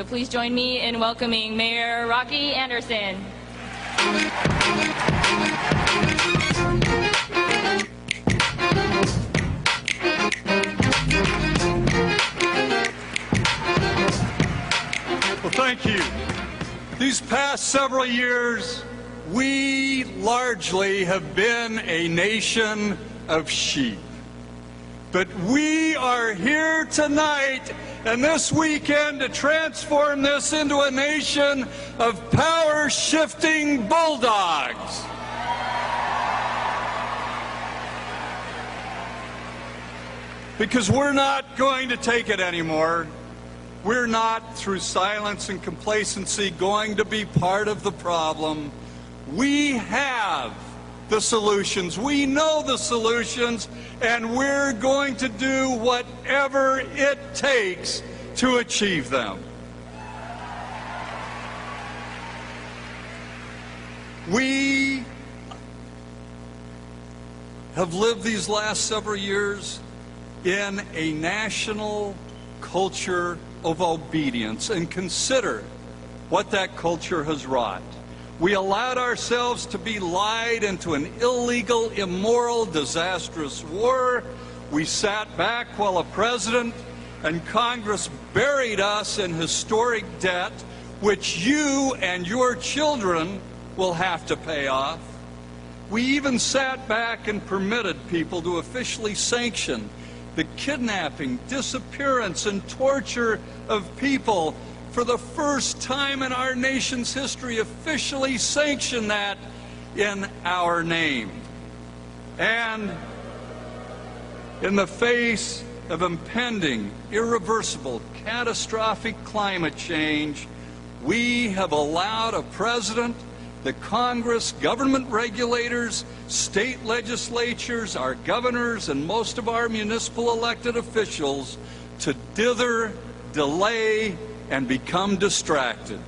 So please join me in welcoming Mayor Rocky Anderson. Well, thank you. These past several years, we largely have been a nation of sheep. But we are here tonight and this weekend to transform this into a nation of power-shifting bulldogs. Because we're not going to take it anymore. We're not, through silence and complacency, going to be part of the problem. We have the solutions. We know the solutions, and we're going to do whatever it takes to achieve them. We have lived these last several years in a national culture of obedience, and consider what that culture has wrought. We allowed ourselves to be lied into an illegal, immoral, disastrous war. We sat back while a president and Congress buried us in historic debt, which you and your children will have to pay off. We even sat back and permitted people to officially sanction the kidnapping, disappearance, and torture of people. For the first time in our nation's history, officially sanction that in our name. And in the face of impending, irreversible, catastrophic climate change, we have allowed a president, the Congress, government regulators, state legislatures, our governors, and most of our municipal elected officials to dither, delay, and become distracted.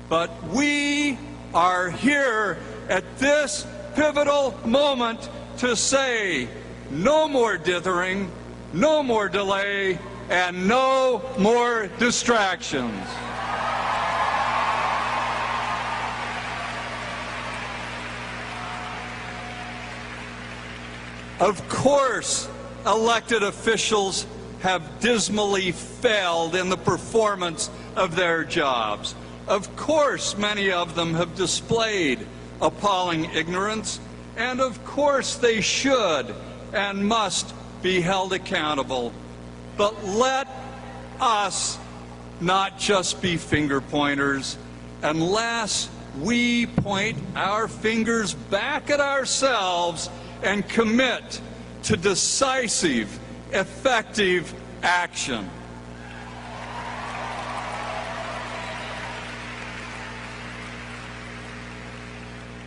But we are here at this pivotal moment to say no more dithering, no more delay, and no more distractions. Of course, elected officials have dismally failed in the performance of their jobs. Of course, many of them have displayed appalling ignorance, and of course they should and must be held accountable. But let us not just be finger pointers, unless we point our fingers back at ourselves and commit to decisive, effective action.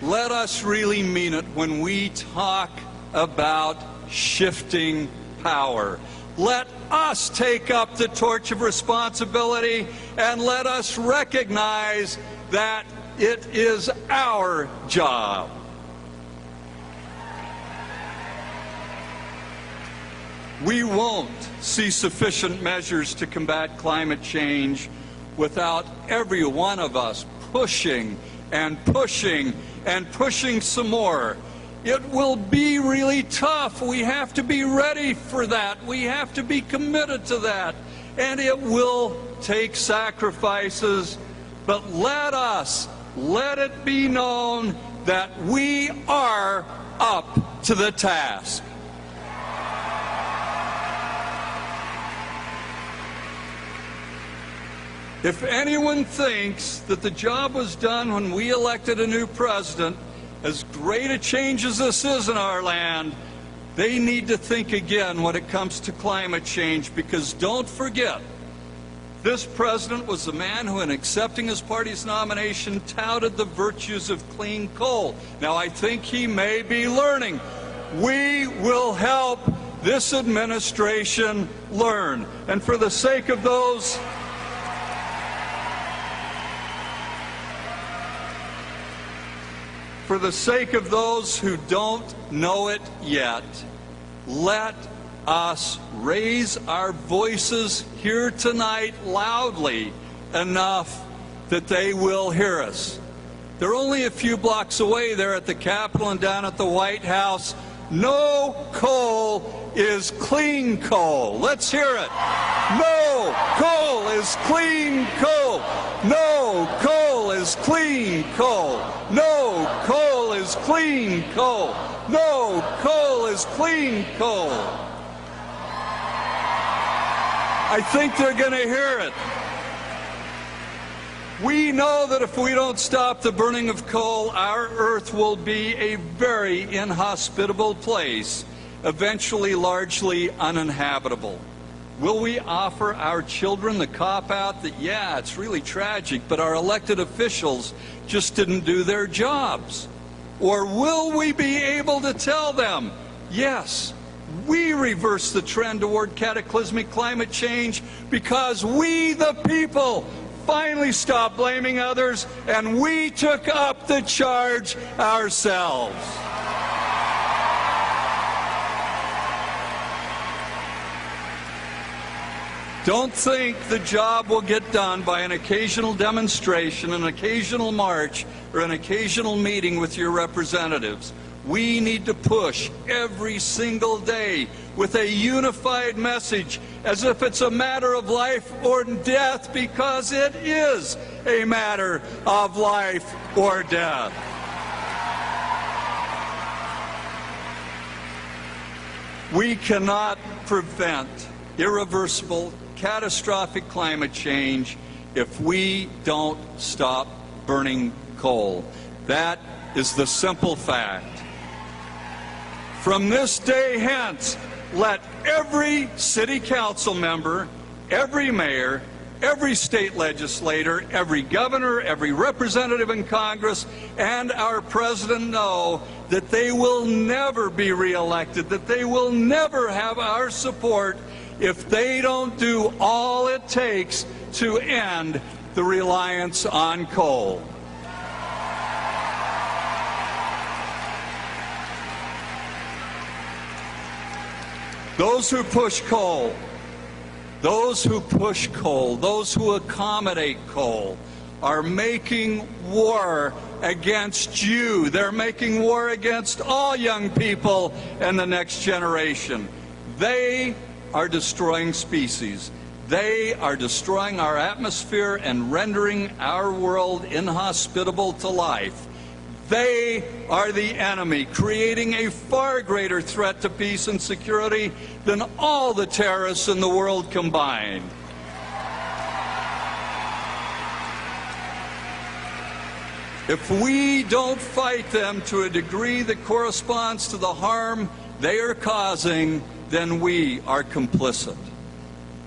Let us really mean it when we talk about shifting power. Let us take up the torch of responsibility, and let us recognize that it is our job. We won't see sufficient measures to combat climate change without every one of us pushing and pushing and pushing some more. It will be really tough. We have to be ready for that. We have to be committed to that. And it will take sacrifices. But let it be known that we are up to the task. If anyone thinks that the job was done when we elected a new president, as great a change as this is in our land, they need to think again when it comes to climate change, because don't forget, this president was the man who, in accepting his party's nomination, touted the virtues of clean coal. Now, I think he may be learning. We will help this administration learn. And for the sake of those who don't know it yet, let us raise our voices here tonight loudly enough that they will hear us. They're only a few blocks away there at the Capitol and down at the White House. No coal is clean coal. Let's hear it. No coal is clean coal. No coal is clean coal. No coal is clean coal. No coal is clean coal. I think they're going to hear it. We know that if we don't stop the burning of coal, our Earth will be a very inhospitable place, eventually largely uninhabitable. Will we offer our children the cop-out that, yeah, it's really tragic, but our elected officials just didn't do their jobs? Or will we be able to tell them, yes, we reverse the trend toward cataclysmic climate change because we, the people, finally stopped blaming others and we took up the charge ourselves? Don't think the job will get done by an occasional demonstration, an occasional march, or an occasional meeting with your representatives. We need to push every single day with a unified message as if it's a matter of life or death, because it is a matter of life or death. We cannot prevent irreversible, catastrophic climate change if we don't stop burning coal. That is the simple fact. From this day hence, let every city council member, every mayor, every state legislator, every governor, every representative in Congress, and our president know that they will never be reelected, that they will never have our support if they don't do all it takes to end the reliance on coal. Those who push coal, those who accommodate coal, are making war against you. They're making war against all young people and the next generation. They are destroying species. They are destroying our atmosphere and rendering our world inhospitable to life. They are the enemy, creating a far greater threat to peace and security than all the terrorists in the world combined. If we don't fight them to a degree that corresponds to the harm they are causing, then we are complicit.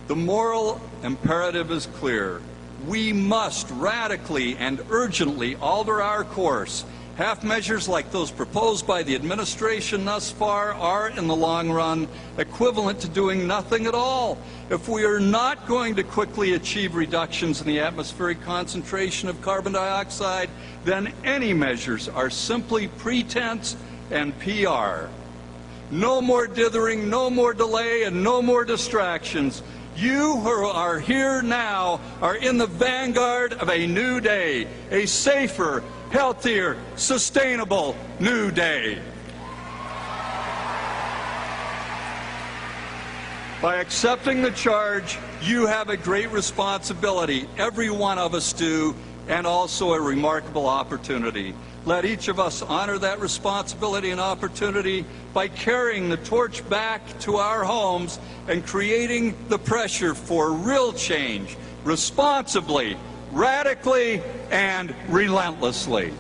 The moral imperative is clear. We must radically and urgently alter our course. Half measures like those proposed by the administration thus far are, in the long run, equivalent to doing nothing at all. If we are not going to quickly achieve reductions in the atmospheric concentration of carbon dioxide, then any measures are simply pretense and PR. No more dithering, no more delay, and no more distractions. You who are here now are in the vanguard of a new day, a safer, healthier, sustainable new day. By accepting the charge, you have a great responsibility. Every one of us do, and also a remarkable opportunity. Let each of us honor that responsibility and opportunity by carrying the torch back to our homes and creating the pressure for real change, responsibly, radically, and relentlessly.